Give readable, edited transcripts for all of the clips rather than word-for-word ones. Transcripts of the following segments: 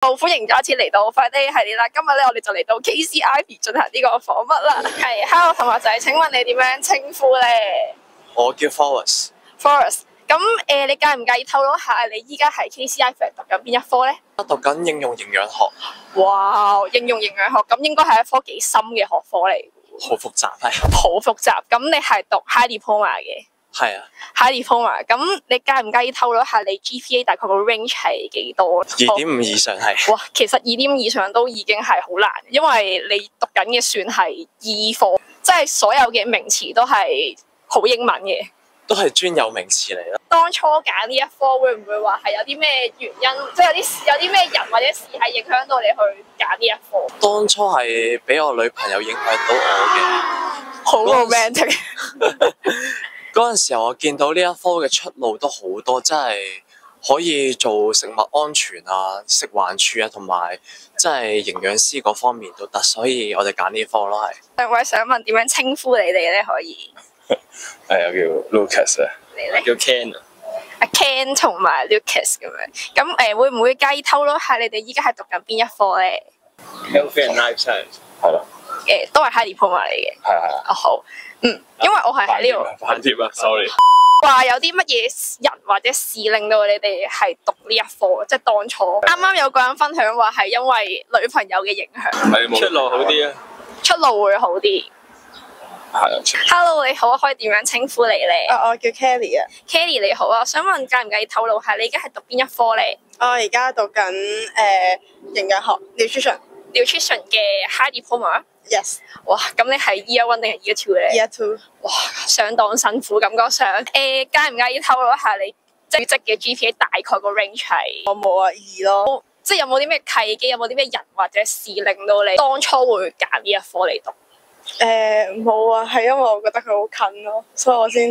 好，歡迎再一次嚟到 Friday 系列啦！今日咧，我哋就嚟到 KC Ivy 進行呢個訪問啦。係，Hello 同學仔，請問你點樣稱呼咧？我叫 Forest。咁你介唔介意透露下你依家喺 KC Ivy 讀緊邊一科咧？我讀緊應用營養學。哇，應用營養學咁應該係一科幾深嘅學科嚟。好複雜係。好複雜。咁你係讀 High Diploma 嘅？係啊。High Diploma。咁你介唔介意透露下你 GPA 大概個 range 係幾多2.5以上係。哇，其實2.5以上都已經係好難，因為你讀緊嘅算係醫科，即係所有嘅名詞都係好英文嘅。都係專有名詞嚟啦。當初揀呢一科會唔會話係有啲咩原因，即係有啲咩人或者事係影響到你去揀呢一科？當初係俾我女朋友影響到我嘅。好 romantic。嗰陣時候我見到呢一科嘅出路都好多，真係可以做食物安全啊、食環署啊，同埋即係營養師嗰方面都得，所以我哋揀呢科咯係。兩位想問點樣稱呼你哋咧？可以？係我叫 Lucas 啊，你咧？叫 Ken 啊。阿 Ken 同埋 Lucas 咁樣，咁會唔會介意透露下你哋依家係讀緊邊一科咧 Health and Life Science 係咯。都係 High Diploma 嚟嘅。係啊。哦好，因為我係喺呢度。反貼啊 ，sorry。話有啲乜嘢人或者事令到你哋係讀呢一科？即係當初啱啱有個人分享話係因為女朋友嘅影響。出路好啲啊。出路會好啲。係啊。Hello 你好，可以點樣稱呼你咧？我叫 Kelly 啊。Kelly 你好啊，想問介唔介意透露下你而家係讀邊一科咧？我而家讀緊營養學 nutrition 嘅 High Diploma。Yes。哇，咁你係 Year 1定係 Year 2咧 Year 2。哇，相當辛苦，感覺上。介唔介意透露一下你職嘅 GPA 大概個 range 係？我冇啊，2咯。即係有冇啲咩契機，有冇啲咩人或者事令到你當初會揀呢一科嚟讀？冇啊，係因為我覺得佢好近咯，所以我先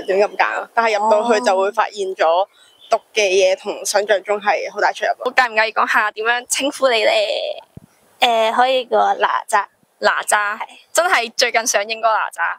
亂咁揀。但係入到去就會發現咗讀嘅嘢同想像中係好大出入。我介唔介意講下點樣稱呼你咧？可以叫哪吒。哪吒係真係最近上映嗰個哪吒。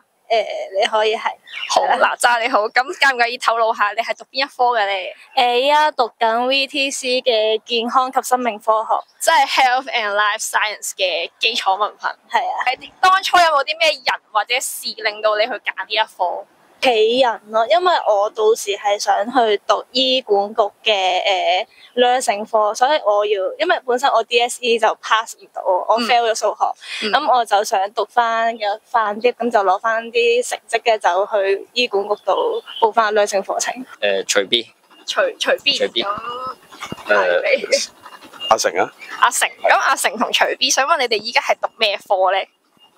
你可以係。好，哪吒你好，咁介唔介意透露下你係讀邊一科嘅咧？依家讀緊 VTC 嘅健康及生命科學，即係 Health and Life Science 嘅基礎文憑。係啊。係當初有冇啲咩人或者事令到你去揀呢一科？企人咯，因為我到時係想去讀醫管局嘅nursing科，所以我要，因為本身我 DSE 就 pass 唔到，我 fail 咗數學，咁我就想讀翻嘅飯啲，咁就攞翻啲成績嘅，就去醫管局度報翻 nursing 課程。隨 B。隨 B。隨 B。阿成啊。阿成，咁阿成同隨 B，想問你哋依家係讀咩科咧？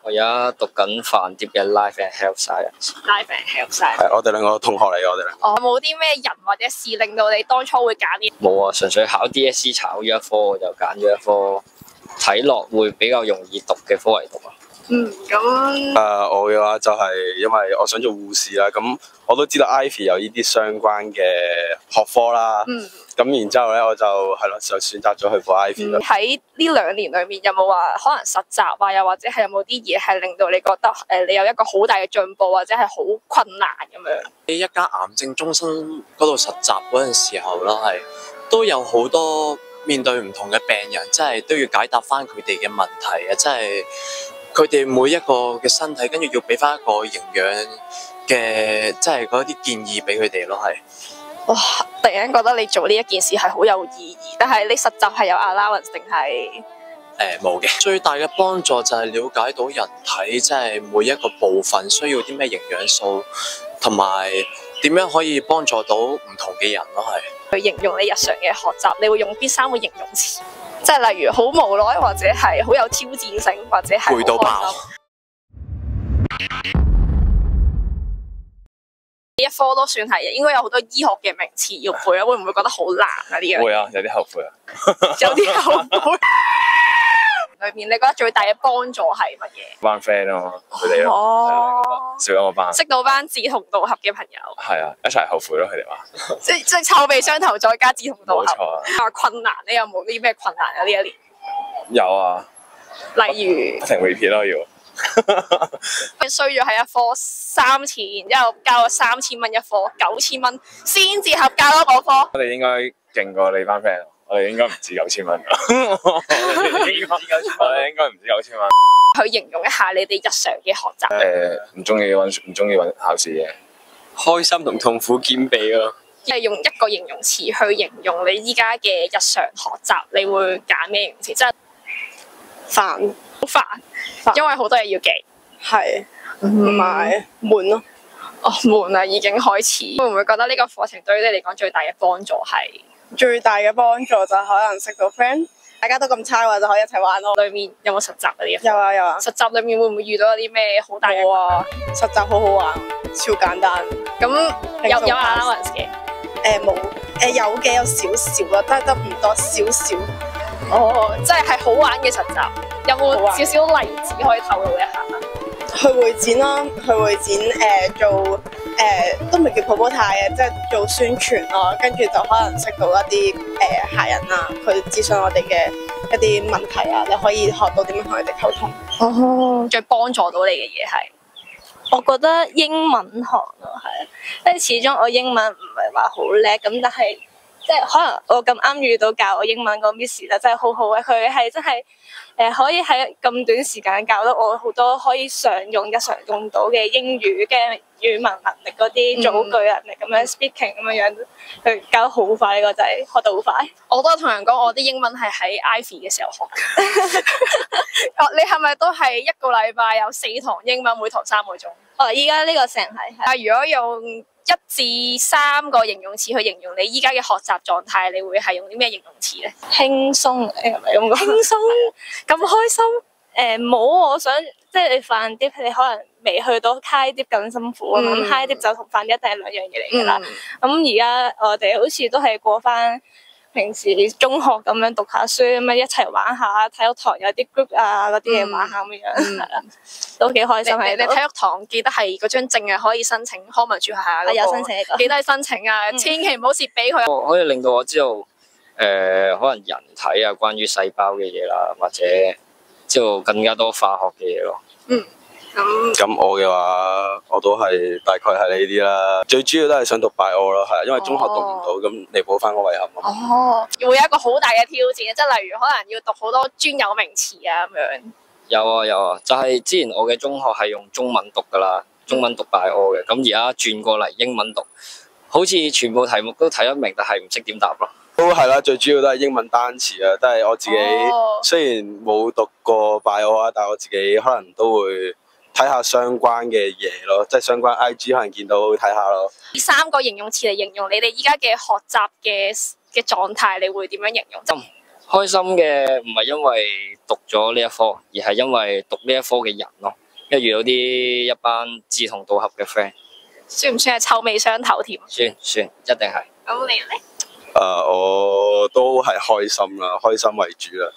我而家讀緊飯碟嘅 Life and Health Science。Life and Health Science。係我哋兩個同學嚟嘅，我哋兩個。有冇啲咩人或者事令到你當初會揀呢？冇啊，純粹考 DSE 考呢一科，我就揀咗一科睇落會比較容易讀嘅科嚟讀啊。咁。我嘅話就係因為我想做護士啦，咁我都知道 Ivy 有呢啲相關嘅學科啦。咁然之後咧，我就係咯，就選擇咗去報 Ivy 啦。喺呢2年裏面，有冇話可能實習啊，又或者係有冇啲嘢係令到你覺得你有一個好大嘅進步，或者係好困難咁樣？喺一間癌症中心嗰度實習嗰陣時候啦，係都有好多面對唔同嘅病人，即係都要解答翻佢哋嘅問題啊！即係佢哋每一個嘅身體，跟住要俾翻一個營養嘅，即係嗰啲建議俾佢哋咯，係。哇！突然間覺得你做呢一件事係好有意義，但係你實習係有 allowance 定係？冇嘅。最大嘅幫助就係了解到人體即係每一個部分需要啲咩營養素，同埋點樣可以幫助到唔同嘅人咯，係。去形容你日常嘅學習，你會用邊3個形容詞？即係例如好無奈，或者係好有挑戰性，或者係攰到爆。呢一科都算係應該有好多醫學嘅名詞要背啊，會唔會覺得好難啊？呢樣會啊，有啲後悔啊。有啲後悔。裏面你覺得最大嘅幫助係乜嘢？班 friend 咯，佢哋咯。少咗個班。識到班志同道合嘅朋友。係啊，一齊後悔咯，佢哋話。即係臭味相投，再加志同道合。冇錯啊。話困難，你有冇啲咩困難啊？呢一年。有啊。例如。不停 repeat 咯要。衰咗係一科3次，然之後交咗3000蚊一科，9000蚊先至合格咯嗰科。我哋應該勁過你班 friend。我哋應該唔止9000蚊㗎。我哋應該唔止9000蚊。去形容一下你哋日常嘅學習。唔中意温書，唔中意温考試嘅。開心同痛苦兼備咯。係用一個形容詞去形容你依家嘅日常學習，你會揀咩形容詞？即係煩，好煩，因為好多嘢要記。係同埋悶咯。哦，悶啦，已經開始。會唔會覺得呢個課程對於你嚟講最大嘅幫助係？最大嘅幫助就可能識到 friend， 大家都咁差嘅話就可以一齊玩咯。裏面有冇實習嗰啲？有啊有啊。實習裏面會唔會遇到一啲咩好大嘅？冇啊，實習好好玩，超簡單。咁有 allowance 嘅？冇，有嘅有少少啦，得唔多少少。哦，即係好玩嘅實習，有冇少少例子可以透露一下？去會展啦，去會展做都唔係叫普普泰嘅，即係做宣傳咯，跟住就可能識到一啲客人啊，佢諮詢我哋嘅一啲問題啊，你可以學到點樣同佢哋溝通。哦，最幫助到你嘅嘢係？我覺得英文學咯，係，因為始終我英文唔係話好叻，咁但係即係可能我咁啱遇到教我英文個 Miss 咧，真係好好嘅，佢係真係可以喺咁短時間教得我好多可以常用、日常用到嘅英語嘅語文能力嗰啲組句能力咁樣 speaking 咁樣，佢教得好快，呢個就係學得好快。我都同人講，我啲英文係喺 Ivy 嘅時候學。你係咪都係一個禮拜有4堂英文，每堂3個鐘？哦，依家呢個成係。但如果用1至3個形容詞去形容你依家嘅學習狀態，你會係用啲咩形容詞咧？輕鬆，係咪咁講？輕鬆，咁開心。冇，我想即係你飯碟，你可能未去到 high 碟咁辛苦啊嘛。咁 high 碟就同飯碟一定係兩樣嘢嚟㗎啦。咁而家我哋好似都係過翻平時中學咁樣讀下書咁樣一齊玩下，體育堂有啲 group 啊嗰啲嘢玩下咁樣，係啦，都幾開心喺度。你體育堂記得係嗰張證啊，可以申請康文署下嗰個。有申請㗎。記得申請啊，千祈唔好蝕俾佢。可以令到我知道可能人體啊，關於細胞嘅嘢啦，或者知道更加多化學嘅嘢咯。咁我嘅話，我都係大概係呢啲啦。最主要都係想讀 bio 咯，係因為中學讀唔到，咁彌補翻個遺憾啊。哦，會有一個好大嘅挑戰，即係例如可能要讀好多專有名詞啊咁樣。有啊，就係之前我嘅中學係用中文讀㗎啦，中文讀 bio 嘅，咁而家轉過嚟英文讀，好似全部題目都睇得明，但係唔識點答咯。都係啦，最主要都係英文單詞啊，都係我自己。雖然冇讀過 bio 啊，但係我自己可能都會睇下相關嘅嘢咯，即係相關 IG 可能見到睇下咯。以3個形容詞嚟形容你哋依家嘅學習嘅狀態，你會點樣形容？開心嘅唔係因為讀咗呢一科，而係因為讀呢一科嘅人咯，因為遇到一班志同道合嘅 friend。算唔算係臭味相投添？算，一定係。咁你咧？我都係開心啦，開心為主啦。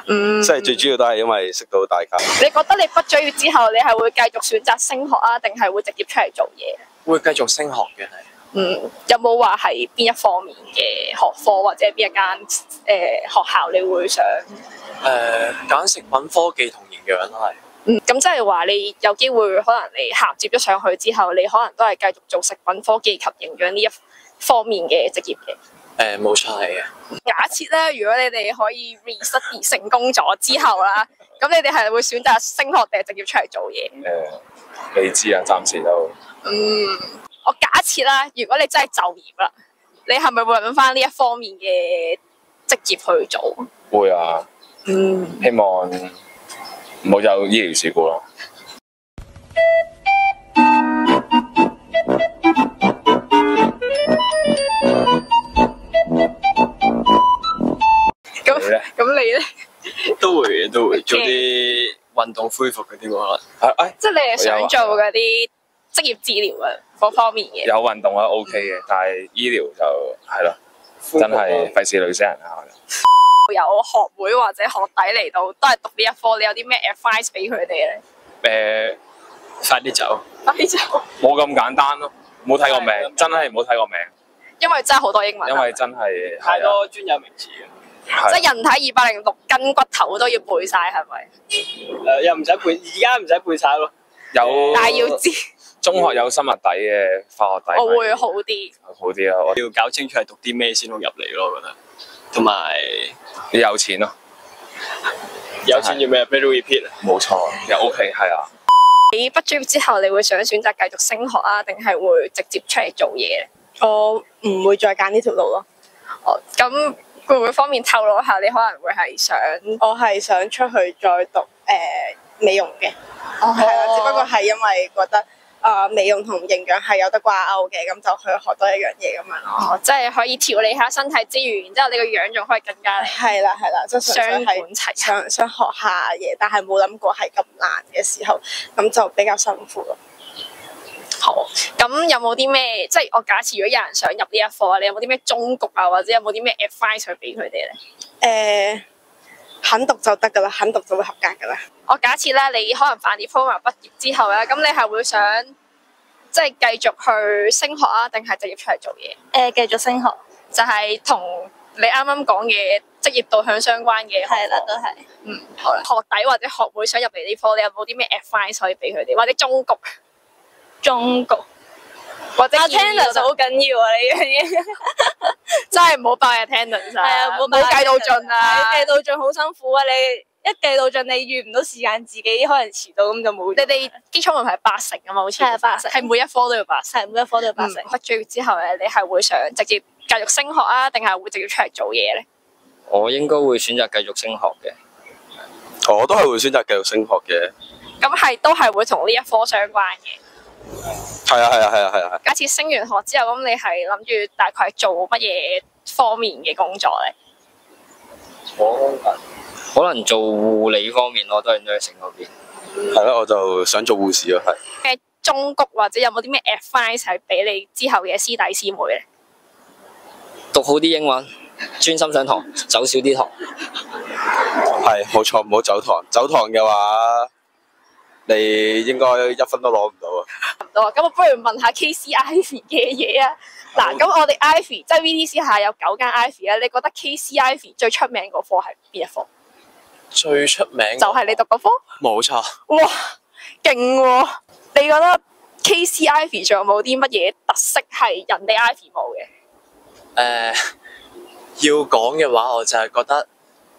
即係最主要都係因為識到大家。你覺得你畢咗業之後，你係會繼續選擇升學啊，定係會直接出嚟做嘢？會繼續升學嘅係。有冇話係邊一方面嘅學科或者邊一間學校你會想？揀食品科技同營養係。咁即係話你有機會可能你銜接咗上去之後，你可能都係繼續做食品科技及營養呢一方面嘅職業嘅。冇錯係嘅。假設咧，如果你哋可以 reset 成功咗之後啦，咁你哋係會選擇升學定係直接出嚟做嘢？未知啊，暫時都。我假設啦，如果你真係就業啦，你係咪會揾翻呢一方面嘅職業去做？會啊。希望唔好有醫療事故咯。咁你咧？都會做啲運動恢復嗰啲喎。即係你係想做嗰啲職業治療啊嗰方面嘅？有運動啊 OK 嘅，但係醫療就係咯，真係費事累死人啊！有學會或者學弟嚟到都係讀呢一科，你有啲咩 advice 俾佢哋咧？快啲走！快啲走！冇咁簡單咯，冇睇個名，真係冇睇個名。因為真係好多英文。因為真係太多專有名詞嘅。即係人體206筋骨頭都要背晒，係咪？又唔使背，而家唔使背晒咯。有，但係要知。中學有生物底嘅化學底。我會好啲。好啲啊！我要搞清楚係讀啲咩先好入嚟咯，我覺得。同埋你有錢咯，有錢要咩 ？Better repeat。冇錯，又 OK 係啊。你畢咗業之後，你會想選擇繼續升學啊，定係會直接出嚟做嘢咧？我唔會再揀呢條路咯。哦，咁會唔會方便透露一下？你可能會係想我係想出去再讀美容嘅，係啦、只不過係因為覺得美容同營養係有得掛鈎嘅，咁就去學多一樣嘢咁樣咯。哦，即係可以調理下身體之餘，然之後你個樣仲可以更加係啦，即係雙純粹係管齊下。想學下嘢，但係冇諗過係咁難嘅時候，咁就比較辛苦咯。好，咁有冇啲咩？即係我假設如果有人想入呢一科，你有冇啲咩忠告啊，或者有冇啲咩 advice 去俾佢哋咧？肯讀就得噶啦，肯讀就會合格噶啦。我假設咧，你可能辦 diploma 畢業之後咧，咁你係會想即係繼續去升學啊，定係直接出嚟做嘢？繼續升學，就係同你啱啱講嘅職業導向相關嘅學科係啦，都係。好啦，學弟或者學妹想入嚟呢科，你有冇啲咩 advice 可以俾佢哋，或者忠告？或者建議 attendance 好緊要啊！呢樣嘢真係唔好爆 attendance 係啊，唔好計到盡啊！計到盡好辛苦啊！你一計到盡，你預唔到時間，自己可能遲到咁就冇。你哋基礎文憑係80啊嘛，好似係80係每一科都要80。係每一科都要80。畢咗業之後咧，你係會想直接繼續升學啊，定係會直接出嚟做嘢咧？我應該會選擇繼續升學嘅。我都係會選擇繼續升學嘅。咁都係會同呢一科相關嘅。係啊。假設升完學之後，咁你係諗住大概係做乜嘢方面嘅工作咧？可能做護理方面我都係 nursing 嗰邊。係咯，我就想做護士咯，係。嘅忠告或者有冇啲咩 advice 係俾你之後嘅師弟師妹咧？讀好啲英文，專心上堂，走少啲堂。係冇錯，唔好走堂。走堂嘅話，你應該1分都攞唔到啊！咁我不如問下 KC Ivy 嘅嘢啊。嗱，咁我哋 Ivy 即係 VDC 下有9間 Ivy 啊，你覺得 KC Ivy 最出名嗰科係邊一科？最出名就係你讀嗰科？冇錯。哇，勁喎！你覺得 KC Ivy 仲有冇啲乜嘢特色係人哋 Ivy 冇嘅？要講嘅話，我就係覺得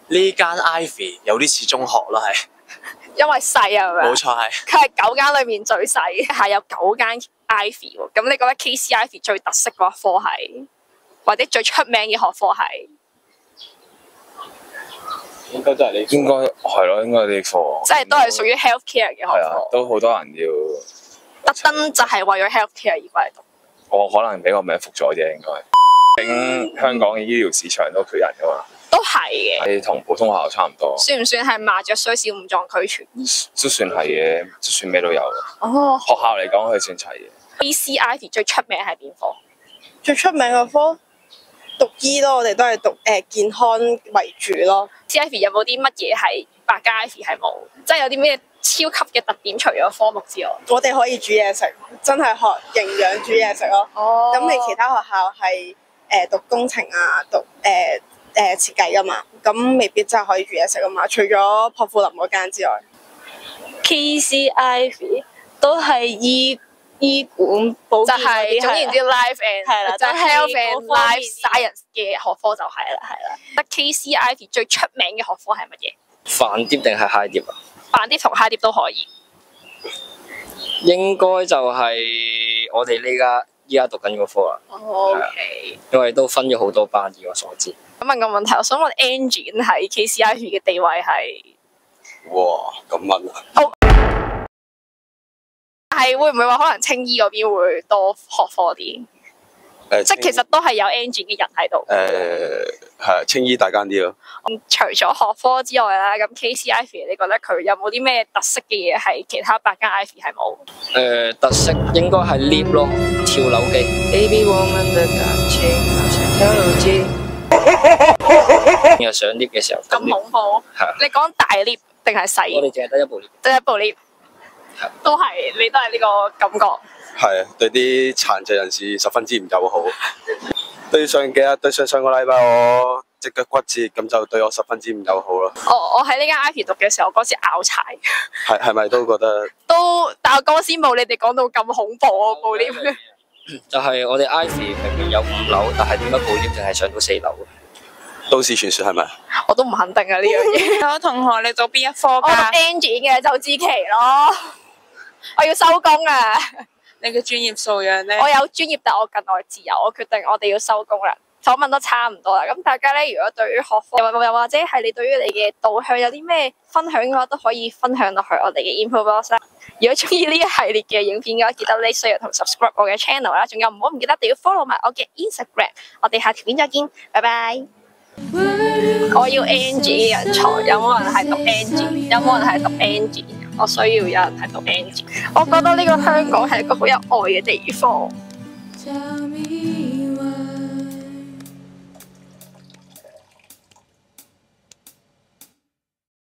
呢間 Ivy 有啲似中學啦，係。因為細啊，係咪？冇錯係。佢係9間裏面最細，係有9間 Ivy 喎。咁你覺得 KC Ivy 最特色嗰一科係，或者最出名嘅學科係？應該係咯，應該呢科。即係都係屬於 healthcare 嘅學係啊，科。都好多人要。特登就係為咗 healthcare 而過嚟讀。我可能俾個名服咗啫，應該。香港嘅醫療市場都缺人噶嘛。都係嘅。係同普通學校差唔多。算唔算係麻雀雖小五臟俱全？都算係嘅，都算咩都有。哦。學校嚟講，佢算齊嘅。KC Ivy 最出名係邊科？最出名嘅科讀醫咯，我哋都係讀健康為主咯。KC Ivy 有冇啲乜嘢係百佳 Ivy 係冇？即係有啲咩超級嘅特點？除咗科目之外，我哋可以煮嘢食，真係學營養煮嘢食咯。哦。咁你其他學校係讀工程啊，讀設計噶嘛，咁未必真係可以煮嘢食噶嘛。除咗薄扶林嗰間之外 KC Ivy 都係醫管保健就係總言之 life and 係啦，即係 health and 嗰方面 life science 嘅學科就係啦，係啦。得 KC Ivy 最出名嘅學科係乜嘢？飯碟定係蟹碟啊？飯碟同蟹碟都可以。應該就係我哋依家讀緊嗰科啦。OK。因為都分咗好多班，以我所知。咁問個問題，我想問 Angie 喺 KC Ivy 嘅地位係？哇，咁問啊！係會唔會話可能青衣嗰邊會多學科啲？即係其實都係有 Angie 嘅人喺度。係青衣大間啲咯。除咗學科之外啦，咁 KC Ivy 你覺得佢有冇啲咩特色嘅嘢係其他8間 Ivy 係冇？特色應該係 lift 咯，跳樓機。Baby woman 的感情好像跳樓機。又上 lift 嘅時候。咁恐怖。係。你講大 lift 定係細？我哋淨係得一部 lift。得一部 lift。都係，你都係呢個感覺。係啊，對啲殘疾人士十分之唔友好。對上個禮拜我隻腳骨折，咁就對我十分之唔友好咯。我喺呢間 Ivy 讀嘅時候，嗰時拗柴。係咪都覺得？都，但我嗰時冇你哋講到咁恐怖啊！部 lift。就係我哋 Ivy 明明有5樓，但係點解部 lift 淨係上到4樓？都市傳說係咪？我都唔肯定啊呢樣嘢。有同學你做邊一科我讀㗎？ engine 嘅周志琪咯，我要收工啊！你嘅專業素養咧？我有專業，但我更愛自由。我決定我哋要收工啦。訪問都差唔多啦。咁大家咧，如果對於學科又或者係你對於你嘅導向有啲咩分享嘅話，都可以分享落去我哋嘅 info box 啦。如果中意呢一系列嘅影片嘅話，記得你需要同 subscribe 我嘅 channel 啦。仲有唔好唔記得一定要 follow 埋我嘅 Instagram。我哋下條片再見，拜拜。我要 Angie 人才，有冇人係讀 Angie？有冇人係讀 Angie？我需要有人係讀 Angie。我覺得呢個香港係一個好有愛嘅地方。